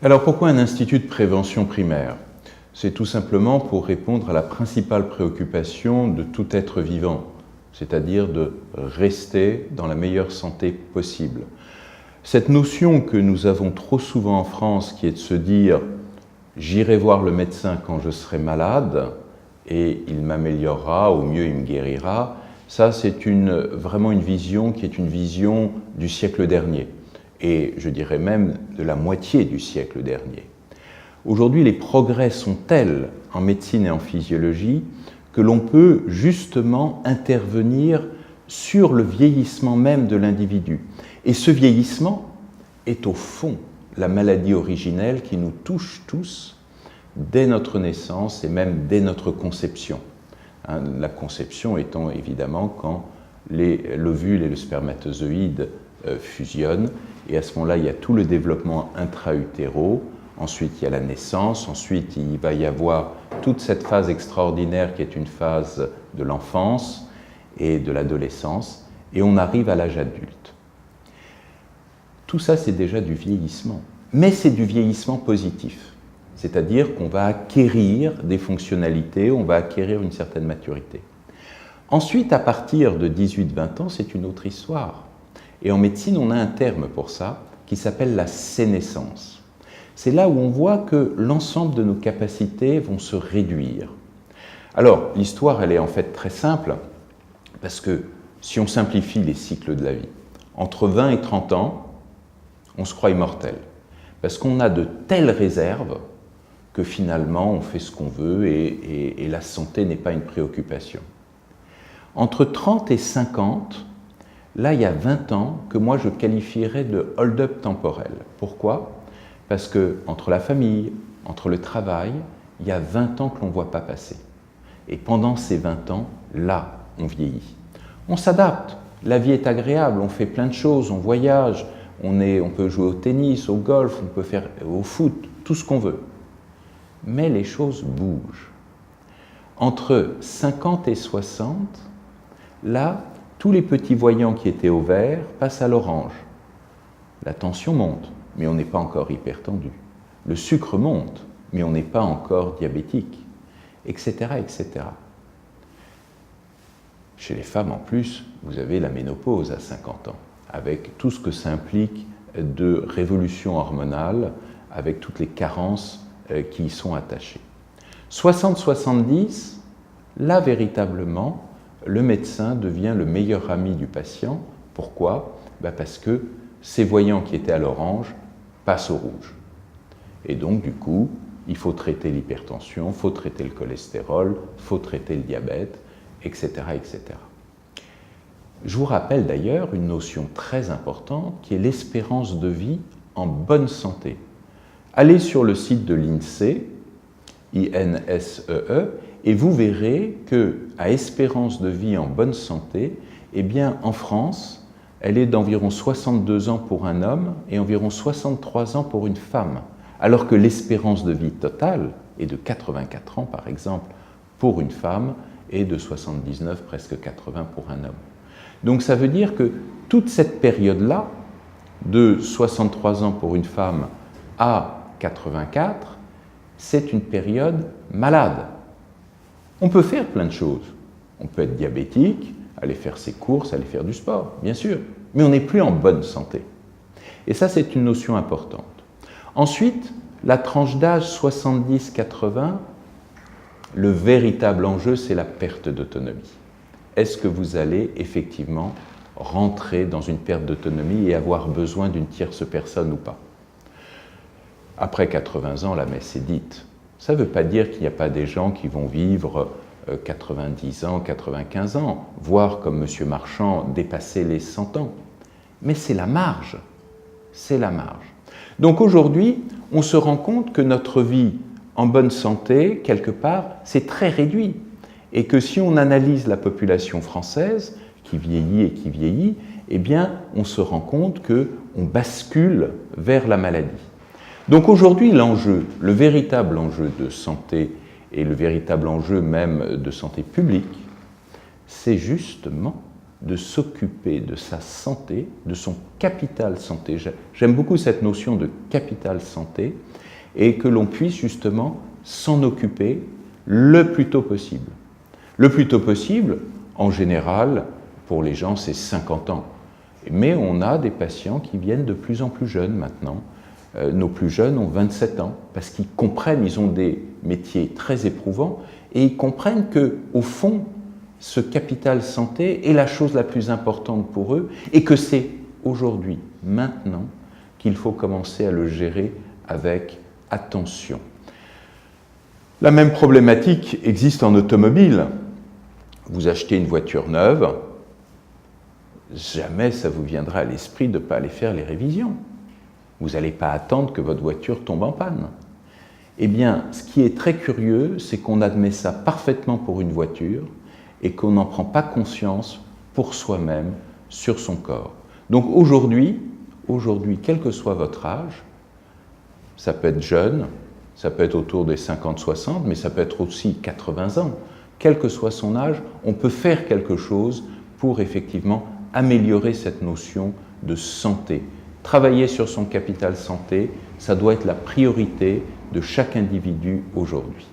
Alors pourquoi un institut de prévention primaire? C'est tout simplement pour répondre à la principale préoccupation de tout être vivant, c'est-à-dire de rester dans la meilleure santé possible. Cette notion que nous avons trop souvent en France, qui est de se dire « j'irai voir le médecin quand je serai malade et il m'améliorera, au mieux il me guérira », ça c'est vraiment une vision qui est une vision du siècle dernier, et je dirais même de la moitié du siècle dernier. Aujourd'hui, les progrès sont tels en médecine et en physiologie que l'on peut justement intervenir sur le vieillissement même de l'individu. Et ce vieillissement est au fond la maladie originelle qui nous touche tous dès notre naissance et même dès notre conception. La conception étant évidemment quand l'ovule et le spermatozoïde fusionnent, et à ce moment-là, il y a tout le développement intra-utéro. Ensuite, il y a la naissance. Ensuite, il va y avoir toute cette phase extraordinaire qui est une phase de l'enfance et de l'adolescence. Et on arrive à l'âge adulte. Tout ça, c'est déjà du vieillissement. Mais c'est du vieillissement positif. C'est-à-dire qu'on va acquérir des fonctionnalités, on va acquérir une certaine maturité. Ensuite, à partir de 18-20 ans, c'est une autre histoire. Et en médecine, on a un terme pour ça qui s'appelle la sénescence. C'est là où on voit que l'ensemble de nos capacités vont se réduire. Alors, l'histoire, elle est en fait très simple, parce que si on simplifie les cycles de la vie, entre 20 et 30 ans, on se croit immortel, parce qu'on a de telles réserves que finalement, on fait ce qu'on veut et la santé n'est pas une préoccupation. Entre 30 et 50, là, il y a 20 ans que moi, je qualifierais de hold-up temporel. Pourquoi ? Parce qu'entre la famille, entre le travail, il y a 20 ans que l'on ne voit pas passer. Et pendant ces 20 ans, là, on vieillit. On s'adapte, la vie est agréable, on fait plein de choses, on voyage, on peut jouer au tennis, au golf, on peut faire au foot, tout ce qu'on veut. Mais les choses bougent. Entre 50 et 60, là, tous les petits voyants qui étaient au vert passent à l'orange. La tension monte, mais on n'est pas encore hypertendu. Le sucre monte, mais on n'est pas encore diabétique, etc., etc. Chez les femmes, en plus, vous avez la ménopause à 50 ans, avec tout ce que ça implique de révolution hormonale, avec toutes les carences qui y sont attachées. 60-70, là, véritablement, le médecin devient le meilleur ami du patient. Pourquoi ? Parce que ces voyants qui étaient à l'orange passent au rouge. Et donc, du coup, il faut traiter l'hypertension, il faut traiter le cholestérol, il faut traiter le diabète, etc., etc. Je vous rappelle d'ailleurs une notion très importante qui est l'espérance de vie en bonne santé. Allez sur le site de l'INSEE, INSEE, et vous verrez qu'à espérance de vie en bonne santé, eh bien, en France, elle est d'environ 62 ans pour un homme et environ 63 ans pour une femme, alors que l'espérance de vie totale est de 84 ans, par exemple, pour une femme et de 79, presque 80 pour un homme. Donc ça veut dire que toute cette période-là, de 63 ans pour une femme à 84, c'est une période malade. On peut faire plein de choses. On peut être diabétique, aller faire ses courses, aller faire du sport, bien sûr, mais on n'est plus en bonne santé. Et ça, c'est une notion importante. Ensuite, la tranche d'âge 70-80, le véritable enjeu, c'est la perte d'autonomie. Est-ce que vous allez effectivement rentrer dans une perte d'autonomie et avoir besoin d'une tierce personne ou pas ? Après 80 ans, la messe est dite. Ça ne veut pas dire qu'il n'y a pas des gens qui vont vivre 90 ans, 95 ans, voire, comme M. Marchand, dépasser les 100 ans. Mais c'est la marge. C'est la marge. Donc aujourd'hui, on se rend compte que notre vie en bonne santé, quelque part, c'est très réduit. Et que si on analyse la population française, qui vieillit, eh bien, on se rend compte qu'on bascule vers la maladie. Donc aujourd'hui, l'enjeu, le véritable enjeu de santé et le véritable enjeu même de santé publique, c'est justement de s'occuper de sa santé, de son capital santé. J'aime beaucoup cette notion de capital santé, et que l'on puisse justement s'en occuper le plus tôt possible. Le plus tôt possible, en général, pour les gens, c'est 50 ans. Mais on a des patients qui viennent de plus en plus jeunes maintenant. Nos plus jeunes ont 27 ans, parce qu'ils comprennent, ils ont des métiers très éprouvants, et ils comprennent qu'au fond, ce capital santé est la chose la plus importante pour eux, et que c'est aujourd'hui, maintenant, qu'il faut commencer à le gérer avec attention. La même problématique existe en automobile. Vous achetez une voiture neuve, jamais ça vous viendra à l'esprit de ne pas aller faire les révisions. Vous n'allez pas attendre que votre voiture tombe en panne. Eh bien, ce qui est très curieux, c'est qu'on admet ça parfaitement pour une voiture et qu'on n'en prend pas conscience pour soi-même, sur son corps. Donc aujourd'hui, quel que soit votre âge, ça peut être jeune, ça peut être autour des 50-60, mais ça peut être aussi 80 ans. Quel que soit son âge, on peut faire quelque chose pour effectivement améliorer cette notion de santé. Travailler sur son capital santé, ça doit être la priorité de chaque individu aujourd'hui.